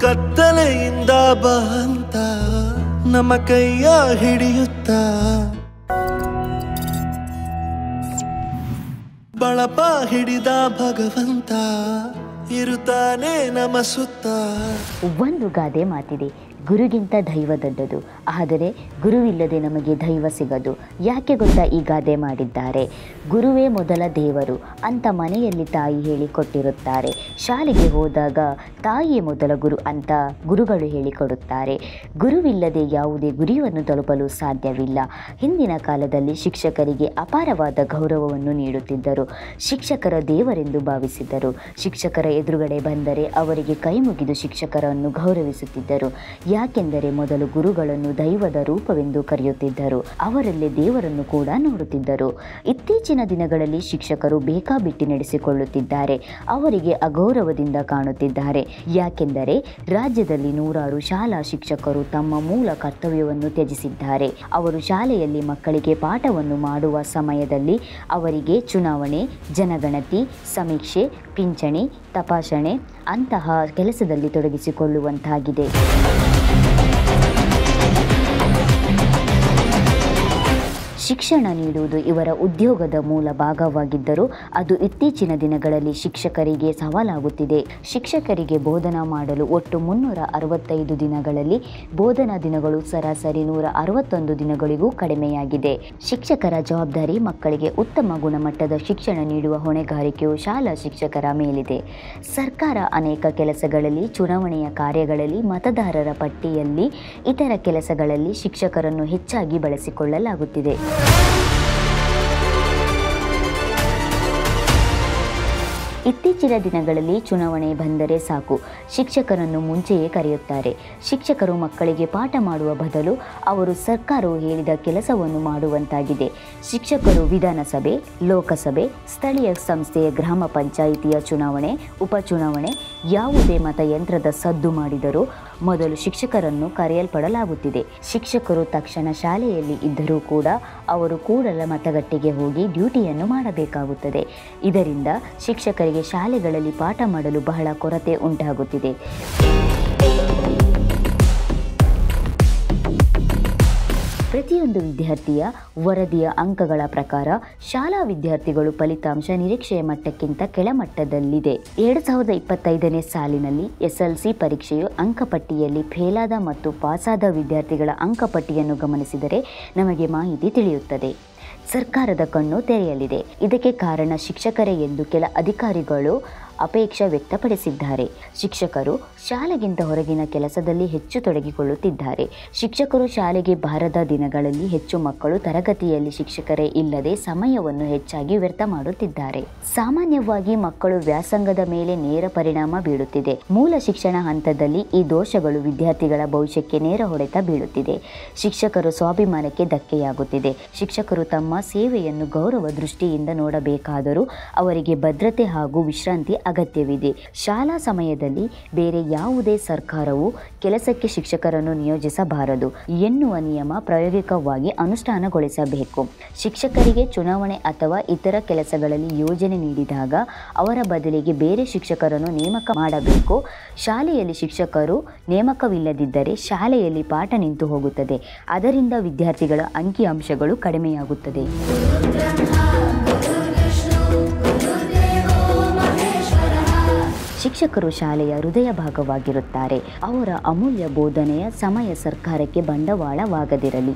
ಕತ್ತಲೆಯಿಂದ ಬಂತ ನಮ್ಮ ಕೈಯ ಹಿಡಿಯುತ್ತ ಬಳಪ ಹಿಡಿದ ಭಗವಂತ ಇರುತ್ತಾನೆ ನಮ್ಮ ಸುತ್ತ. ಒಂದು ಗಾದೆ ಮಾತಿದೆ, ಗುರುಗಿಂತ ದೈವ ದೊಡ್ಡದು, ಆದರೆ ಗುರುವಿಲ್ಲದೆ ನಮಗೆ ದೈವ ಸಿಗದು. ಯಾಕೆ ಗೊತ್ತಾ ಈ ಗಾದೆ ಮಾಡಿದ್ದಾರೆ? ಗುರುವೇ ಮೊದಲ ದೇವರು ಅಂತ ಮನೆಯಲ್ಲಿ ತಾಯಿ ಹೇಳಿಕೊಟ್ಟಿರುತ್ತಾರೆ. ಶಾಲೆಗೆ ಹೋದಾಗ ತಾಯಿಯೇ ಮೊದಲ ಗುರು ಅಂತ ಗುರುಗಳು ಹೇಳಿಕೊಡುತ್ತಾರೆ. ಗುರುವಿಲ್ಲದೆ ಯಾವುದೇ ಗುರಿಯನ್ನು ತಲುಪಲು ಸಾಧ್ಯವಿಲ್ಲ. ಹಿಂದಿನ ಕಾಲದಲ್ಲಿ ಶಿಕ್ಷಕರಿಗೆ ಅಪಾರವಾದ ಗೌರವವನ್ನು ನೀಡುತ್ತಿದ್ದರು. ಶಿಕ್ಷಕರ ದೇವರೆಂದು ಭಾವಿಸಿದ್ದರು. ಶಿಕ್ಷಕರ ಎದುರುಗಡೆ ಬಂದರೆ ಅವರಿಗೆ ಕೈ ಮುಗಿದು ಶಿಕ್ಷಕರನ್ನು ಗೌರವಿಸುತ್ತಿದ್ದರು. ಯಾಕೆಂದರೆ ಮೊದಲು ಗುರುಗಳನ್ನು ದೈವದ ರೂಪವೆಂದು ಕರೆಯುತ್ತಿದ್ದರು. ಅವರಲ್ಲೇ ದೇವರನ್ನು ಕೂಡ ನೋಡುತ್ತಿದ್ದರು. ಇತ್ತೀಚಿನ ದಿನಗಳಲ್ಲಿ ಶಿಕ್ಷಕರು ಬೇಕಾಬಿಟ್ಟಿ ನಡೆಸಿಕೊಳ್ಳುತ್ತಿದ್ದಾರೆ. ಅವರಿಗೆ ಅಗೌರವದಿಂದ ಕಾಣುತ್ತಿದ್ದಾರೆ. ಯಾಕೆಂದರೆ ರಾಜ್ಯದಲ್ಲಿ ನೂರಾರು ಶಾಲಾ ಶಿಕ್ಷಕರು ತಮ್ಮ ಮೂಲ ಕರ್ತವ್ಯವನ್ನು ತ್ಯಜಿಸಿದ್ದಾರೆ. ಅವರು ಶಾಲೆಯಲ್ಲಿ ಮಕ್ಕಳಿಗೆ ಪಾಠವನ್ನು ಮಾಡುವ ಸಮಯದಲ್ಲಿ ಅವರಿಗೆ ಚುನಾವಣೆ, ಜನಗಣತಿ, ಸಮೀಕ್ಷೆ, ಪಿಂಚಣಿ, ತಪಾಸಣೆ ಅಂತಹ ಕೆಲಸದಲ್ಲಿ ತೊಡಗಿಸಿಕೊಳ್ಳುವಂತಾಗಿದೆ. ಶಿಕ್ಷಣ ನೀಡುವುದು ಇವರ ಉದ್ಯೋಗದ ಮೂಲ ಭಾಗವಾಗಿದ್ದರೂ ಅದು ಇತ್ತೀಚಿನ ದಿನಗಳಲ್ಲಿ ಶಿಕ್ಷಕರಿಗೆ ಸವಾಲಾಗುತ್ತಿದೆ. ಶಿಕ್ಷಕರಿಗೆ ಬೋಧನಾ ಮಾಡಲು ಒಟ್ಟು 365 ದಿನಗಳಲ್ಲಿ ಬೋಧನಾ ದಿನಗಳು ಸರಾಸರಿ 161 ದಿನಗಳಿಗೂ ಕಡಿಮೆಯಾಗಿದೆ. ಶಿಕ್ಷಕರ ಜವಾಬ್ದಾರಿ ಮಕ್ಕಳಿಗೆ ಉತ್ತಮ ಗುಣಮಟ್ಟದ ಶಿಕ್ಷಣ ನೀಡುವ ಹೊಣೆಗಾರಿಕೆಯು ಶಾಲಾ ಶಿಕ್ಷಕರ ಮೇಲಿದೆ. ಸರ್ಕಾರ ಅನೇಕ ಕೆಲಸಗಳಲ್ಲಿ, ಚುನಾವಣೆಯ ಕಾರ್ಯಗಳಲ್ಲಿ, ಮತದಾರರ ಪಟ್ಟಿಯಲ್ಲಿ, ಇತರ ಕೆಲಸಗಳಲ್ಲಿ ಶಿಕ್ಷಕರನ್ನು ಹೆಚ್ಚಾಗಿ ಬಳಸಿಕೊಳ್ಳಲಾಗುತ್ತಿದೆ. ಇತ್ತೀಚಿನ ದಿನಗಳಲ್ಲಿ ಚುನಾವಣೆ ಬಂದರೆ ಸಾಕು, ಶಿಕ್ಷಕರನ್ನು ಮುಂಚೆಯೇ ಕರೆಯುತ್ತಾರೆ. ಶಿಕ್ಷಕರು ಮಕ್ಕಳಿಗೆ ಪಾಠ ಮಾಡುವ ಬದಲು ಅವರು ಸರ್ಕಾರವು ಹೇಳಿದ ಕೆಲಸವನ್ನು ಮಾಡುವಂತಾಗಿದೆ. ಶಿಕ್ಷಕರು ವಿಧಾನಸಭೆ, ಲೋಕಸಭೆ, ಸ್ಥಳೀಯ ಸಂಸ್ಥೆಯ ಗ್ರಾಮ ಪಂಚಾಯಿತಿಯ ಚುನಾವಣೆ, ಉಪಚುನಾವಣೆ, ಯಾವುದೇ ಮತಯಂತ್ರದ ಸದ್ದು ಮಾಡಿದರೂ ಮೊದಲು ಶಿಕ್ಷಕರನ್ನು ಕರೆಯಲ್ಪಡಲಾಗುತ್ತಿದೆ. ಶಿಕ್ಷಕರು ತಕ್ಷಣ ಶಾಲೆಯಲ್ಲಿ ಇದ್ದರೂ ಕೂಡ ಅವರು ಕೂಡಲ ಮತಗಟ್ಟೆಗೆ ಹೋಗಿ ಡ್ಯೂಟಿಯನ್ನು ಮಾಡಬೇಕಾಗುತ್ತದೆ. ಇದರಿಂದ ಶಿಕ್ಷಕರಿಗೆ ಶಾಲೆಗಳಲ್ಲಿ ಪಾಠ ಮಾಡಲು ಬಹಳ ಕೊರತೆ ಉಂಟಾಗುತ್ತಿದೆ. ಪ್ರತಿಯೊಂದು ವಿದ್ಯಾರ್ಥಿಯ ವರದಿಯ ಅಂಕಗಳ ಪ್ರಕಾರ ಶಾಲಾ ವಿದ್ಯಾರ್ಥಿಗಳು ಫಲಿತಾಂಶ ನಿರೀಕ್ಷೆಯ ಮಟ್ಟಕ್ಕಿಂತ ಕೆಳಮಟ್ಟದಲ್ಲಿದೆ. 2025ನೇ ಸಾಲಿನಲ್ಲಿ SLC ಪರೀಕ್ಷೆಯು ಅಂಕಪಟ್ಟಿಯಲ್ಲಿ ಫೇಲಾದ ಮತ್ತು ಪಾಸಾದ ವಿದ್ಯಾರ್ಥಿಗಳ ಅಂಕಪಟ್ಟಿಯನ್ನು ಗಮನಿಸಿದರೆ ನಮಗೆ ಮಾಹಿತಿ ತಿಳಿಯುತ್ತದೆ. ಸರ್ಕಾರದ ಕಣ್ಣು ತೆರೆಯಲಿದೆ. ಇದಕ್ಕೆ ಕಾರಣ ಶಿಕ್ಷಕರೇ ಎಂದು ಕೆಲ ಅಧಿಕಾರಿಗಳು ಅಪೇಕ್ಷೆ ವ್ಯಕ್ತಪಡಿಸಿದ್ದಾರೆ. ಶಿಕ್ಷಕರು ಶಾಲೆಗಿಂತ ಹೊರಗಿನ ಕೆಲಸದಲ್ಲಿ ಹೆಚ್ಚು ತೊಡಗಿಕೊಳ್ಳುತ್ತಿದ್ದಾರೆ. ಶಿಕ್ಷಕರು ಶಾಲೆಗೆ ಬಾರದ ದಿನಗಳಲ್ಲಿ ಹೆಚ್ಚು ಮಕ್ಕಳು ತರಗತಿಯಲ್ಲಿ ಶಿಕ್ಷಕರೇ ಇಲ್ಲದೆ ಸಮಯವನ್ನು ಹೆಚ್ಚಾಗಿ ವ್ಯರ್ಥ ಮಾಡುತ್ತಿದ್ದಾರೆ. ಸಾಮಾನ್ಯವಾಗಿ ಮಕ್ಕಳು ವ್ಯಾಸಂಗದ ಮೇಲೆ ನೇರ ಪರಿಣಾಮ ಬೀಳುತ್ತಿದೆ. ಮೂಲ ಶಿಕ್ಷಣ ಹಂತದಲ್ಲಿ ಈ ದೋಷಗಳು ವಿದ್ಯಾರ್ಥಿಗಳ ಭವಿಷ್ಯಕ್ಕೆ ನೇರ ಹೊಡೆತ ಬೀಳುತ್ತಿದೆ. ಶಿಕ್ಷಕರು ಸ್ವಾಭಿಮಾನಕ್ಕೆ ಧಕ್ಕೆಯಾಗುತ್ತಿದೆ. ಶಿಕ್ಷಕರು ತಮ್ಮ ಸೇವೆಯನ್ನು ಗೌರವ ದೃಷ್ಟಿಯಿಂದ ನೋಡಬೇಕಾದರೂ ಅವರಿಗೆ ಭದ್ರತೆ ಹಾಗೂ ವಿಶ್ರಾಂತಿ ಅಗತ್ಯವಿದೆ. ಶಾಲಾ ಸಮಯದಲ್ಲಿ ಬೇರೆ ಯಾವುದೇ ಸರ್ಕಾರವು ಕೆಲಸಕ್ಕೆ ಶಿಕ್ಷಕರನ್ನು ನಿಯೋಜಿಸಬಾರದು ಎನ್ನುವ ನಿಯಮ ಪ್ರಾಯೋಗಿಕವಾಗಿ ಅನುಷ್ಠಾನಗೊಳಿಸಬೇಕು. ಶಿಕ್ಷಕರಿಗೆ ಚುನಾವಣೆ ಅಥವಾ ಇತರ ಕೆಲಸಗಳಲ್ಲಿ ಯೋಜನೆ ನೀಡಿದಾಗ ಅವರ ಬದಲಿಗೆ ಬೇರೆ ಶಿಕ್ಷಕರನ್ನು ನೇಮಕ ಮಾಡಬೇಕು. ಶಾಲೆಯಲ್ಲಿ ಶಿಕ್ಷಕರು ನೇಮಕವಿಲ್ಲದಿದ್ದರೆ ಶಾಲೆಯಲ್ಲಿ ಪಾಠ ನಿಂತು ಹೋಗುತ್ತದೆ. ಅದರಿಂದ ವಿದ್ಯಾರ್ಥಿಗಳ ಅಂಕಿಅಂಶಗಳು ಕಡಿಮೆಯಾಗುತ್ತದೆ. ಶಿಕ್ಷಕರು ಶಾಲೆಯ ಹೃದಯ ಭಾಗವಾಗಿರುತ್ತಾರೆ. ಅವರ ಅಮೂಲ್ಯ ಬೋಧನೆಯ ಸಮಯ ಸರ್ಕಾರಕ್ಕೆ ಬಂಡವಾಳವಾಗದಿರಲಿ.